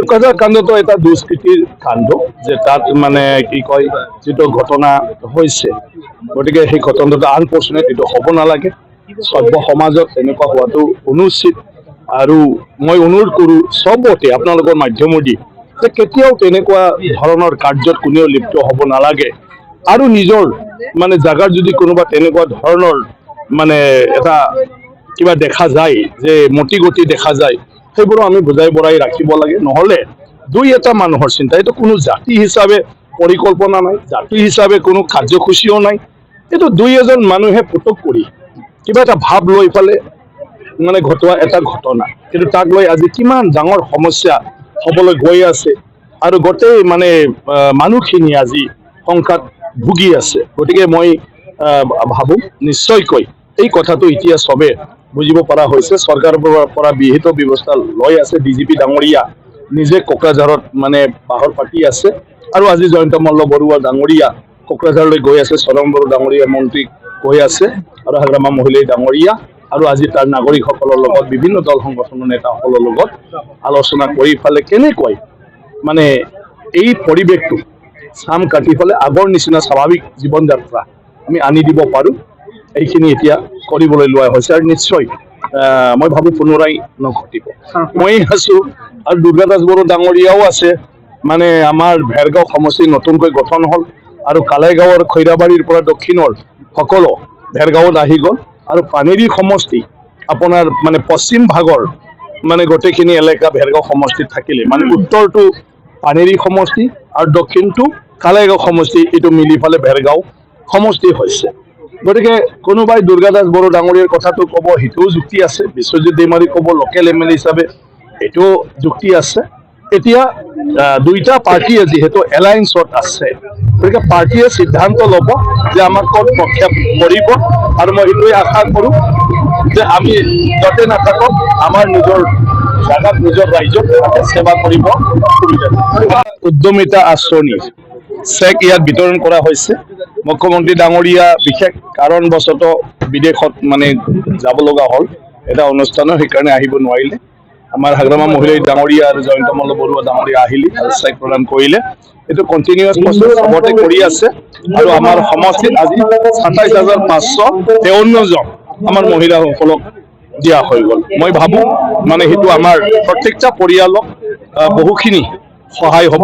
কক্ৰাঝাৰ কাণ্ডটো এটা দুষ্কৃতিৰ কাণ্ড যে তাত মানে কি কয় যিটো ঘটনা হৈছে গতিকে সেই ঘটনাটো আনফৰ্চুনেট এইটো হ'ব নালাগে সভ্য সমাজত এনেকুৱা হোৱাটো অনুচিত আৰু মই অনুৰোধ কৰোঁ চবতে আপোনালোকৰ মাধ্যমেদি যে কেতিয়াও তেনেকুৱা ধৰণৰ কাৰ্যত কোনেও লিপ্ত হ'ব নালাগে আৰু নিজৰ মানে জাগাৰ যদি কোনোবা তেনেকুৱা ধৰণৰ মানে এটা কিবা দেখা যায় যে মতি গতি দেখা যায় সেইবোৰো আমি বুজাই বঢ়াই ৰাখিব লাগে নহ'লে দুই এটা মানুহৰ চিন্তা এইটো কোনো জাতি হিচাপে পৰিকল্পনা নাই জাতি হিচাপে কোনো কাৰ্যসূচীও নাই এইটো দুই এজন মানুহে পুটুক কৰি কিবা এটা ভাৱ লৈ পেলাই মানে ঘটোৱা এটা ঘটনা কিন্তু তাক লৈ আজি কিমান ডাঙৰ সমস্যা হ'বলৈ গৈ আছে আৰু গোটেই মানে মানুহখিনি আজি শংকাত ভুগি আছে গতিকে মই ভাবোঁ নিশ্চয়কৈ এই কথাটো এতিয়া চবে বুজিব পৰা হৈছে চৰকাৰৰ পৰা বিহিত ব্যৱস্থা লৈ আছে ডিজিপি ডাঙৰীয়া নিজে কোকৰাঝাৰত মানে বাহৰ পাতি আছে আৰু আজি জয়ন্ত মল্ল বৰুৱা ডাঙৰীয়া কোকৰাঝাৰলৈ গৈ আছে চৰম বড়ো ডাঙৰীয়া মন্ত্ৰী গৈ আছে আৰু হাগ্ৰামা মহিলাই ডাঙৰীয়া আৰু আজি তাৰ নাগৰিকসকলৰ লগত বিভিন্ন দল সংগঠনৰ নেতাসকলৰ লগত আলোচনা কৰি ফালে কেনেকৈ মানে এই পৰিৱেশটো চাম কাটি পেলাই আগৰ নিচিনা স্বাভাৱিক জীৱন যাত্ৰা আমি আনি দিব পাৰোঁ এইখিনি এতিয়া কৰিবলৈ লোৱা হৈছে আৰু নিশ্চয় মই ভাবোঁ পুনৰাই নঘটিব মই আছোঁ আৰু দুৰ্গা দাস বড়ো ডাঙৰীয়াও আছে মানে আমাৰ ভেৰগাঁও সমষ্টি নতুনকৈ গঠন হ'ল আৰু কালাইগাঁৱৰ খৈৰাবাৰীৰ পৰা দক্ষিণৰ সকলো ভেৰগাঁৱত আহি গ'ল আৰু পানেৰী সমষ্টি আপোনাৰ মানে পশ্চিম ভাগৰ মানে গোটেইখিনি এলেকা ভেৰগাঁও সমষ্টিত থাকিলে মানে উত্তৰটো পানেৰী সমষ্টি আৰু দক্ষিণটো কালাইগাঁও সমষ্টি এইটো মিলি পেলাই ভেৰগাঁও সমষ্টি হৈছে গতিকে কোনোবাই দুৰ্গা দাস বড়ো ডাঙৰীয়াৰ কথাটো ক'ব সেইটোও যুক্তি আছে বিশ্বজিৎ দৈমাৰী ক'ব লোকেল এম এল এ হিচাপে এইটোও যুক্তি আছে এতিয়া দুইটা পাৰ্টিয়ে যিহেতু এলায়েন্সত আছে গতিকে পাৰ্টিয়ে সিদ্ধান্ত ল'ব যে আমাক ক'ত প্ৰক্ষেপ কৰিব আৰু মই এইটোৱে আশা কৰোঁ যে আমি য'তে নাথাকক আমাৰ নিজৰ জাগাত নিজৰ ৰাইজক সেৱা কৰিব সুবিধা উদ্যমিতা আঁচনি চেক ইয়াত বিতৰণ কৰা হৈছে মুখ্যমন্ত্ৰী ডাঙৰীয়া বিশেষ কাৰণবশতঃ বিদেশত মানে যাব লগা হ'ল এটা অনুষ্ঠানৰ সেইকাৰণে আহিব নোৱাৰিলে আমাৰ হাগ্ৰামা মহিলাই ডাঙৰীয়া আৰু জয়ন্ত মল্ল বৰুৱা ডাঙৰীয়া আহিলে আৰু চেক প্ৰদান কৰিলে এইটো কণ্টিনিউৱাছ প্ৰচেছ চবতে কৰি আছে আৰু আমাৰ সমষ্টিত আজি ২৭,৫৫৩ জন আমাৰ মহিলাসকলক দিয়া হৈ গ'ল মই ভাবোঁ মানে সেইটো আমাৰ প্ৰত্যেকটা পৰিয়ালক বহুখিনি সহায় হ'ব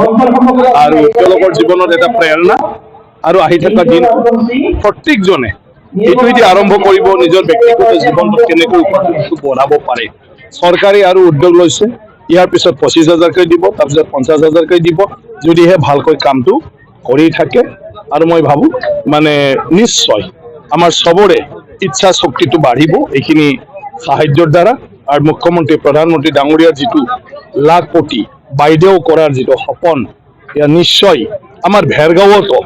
আৰু তেওঁলোকৰ জীৱনত এটা প্ৰেৰণা আৰু আহি থকা দিন প্ৰত্যেকজনে এইটো এতিয়া আৰম্ভ কৰিব নিজৰ ব্যক্তিগত জীৱনটোত কেনেকৈ উপাৰ্জনটো বঢ়াব পাৰে চৰকাৰে আৰু উদ্যোগ লৈছে ইয়াৰ পিছত ২৫,০০০কৈ দিব তাৰপিছত ৫০,০০০কৈ দিব যদিহে ভালকৈ কামটো কৰি থাকে আৰু মই ভাবোঁ মানে নিশ্চয় আমাৰ চবৰে ইচ্ছা শক্তিটো বাঢ়িব এইখিনি সাহায্যৰ দ্বাৰা আৰু মুখ্যমন্ত্ৰী প্ৰধানমন্ত্ৰী ডাঙৰীয়াৰ যিটো লাখপতি বাইদেউ কৰাৰ যিটো সপোন এয়া নিশ্চয় আমাৰ ভেৰগাঁৱতো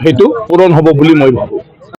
সেইটো পূৰণ হ'ব বুলি মই ভাবোঁ